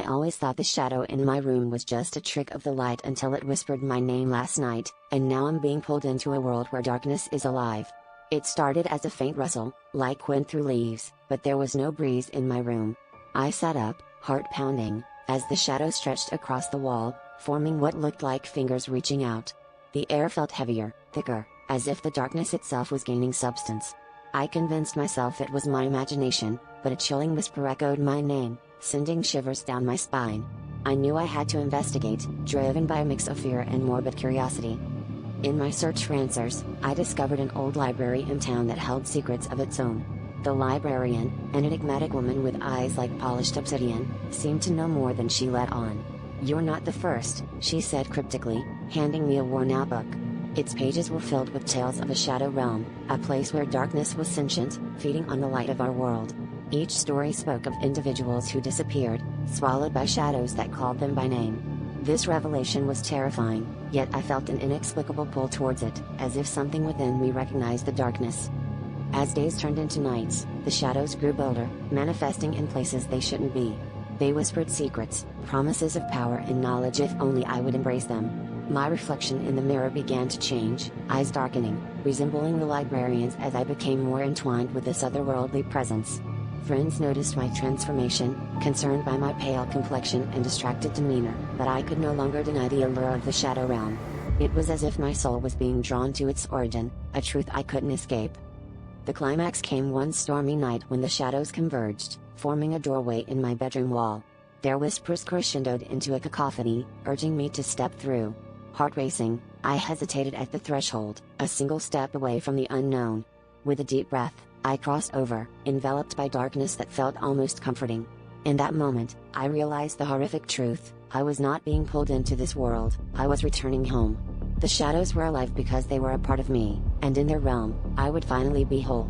always thought the shadow in my room was just a trick of the light until it whispered my name last night, and now I'm being pulled into a world where darkness is alive. It started as a faint rustle, like wind through leaves, but there was no breeze in my room. I sat up, heart pounding, as the shadow stretched across the wall, forming what looked like fingers reaching out. The air felt heavier, thicker, as if the darkness itself was gaining substance. I convinced myself it was my imagination, but a chilling whisper echoed my name, sending shivers down my spine. I knew I had to investigate, driven by a mix of fear and morbid curiosity. In my search for answers, I discovered an old library in town that held secrets of its own. The librarian, an enigmatic woman with eyes like polished obsidian, seemed to know more than she let on. "You're not the first," she said cryptically, handing me a worn-out book. Its pages were filled with tales of a shadow realm, a place where darkness was sentient, feeding on the light of our world. Each story spoke of individuals who disappeared, swallowed by shadows that called them by name. This revelation was terrifying, yet I felt an inexplicable pull towards it, as if something within me recognized the darkness. As days turned into nights, the shadows grew bolder, manifesting in places they shouldn't be. They whispered secrets, promises of power and knowledge if only I would embrace them. My reflection in the mirror began to change, eyes darkening, resembling the librarian's as I became more entwined with this otherworldly presence. Friends noticed my transformation, concerned by my pale complexion and distracted demeanor, but I could no longer deny the allure of the shadow realm. It was as if my soul was being drawn to its origin, a truth I couldn't escape. The climax came one stormy night when the shadows converged, forming a doorway in my bedroom wall. Their whispers crescendoed into a cacophony, urging me to step through. Heart racing, I hesitated at the threshold, a single step away from the unknown. With a deep breath, I crossed over, enveloped by darkness that felt almost comforting. In that moment, I realized the horrific truth: I was not being pulled into this world, I was returning home. The shadows were alive because they were a part of me, and in their realm, I would finally be whole.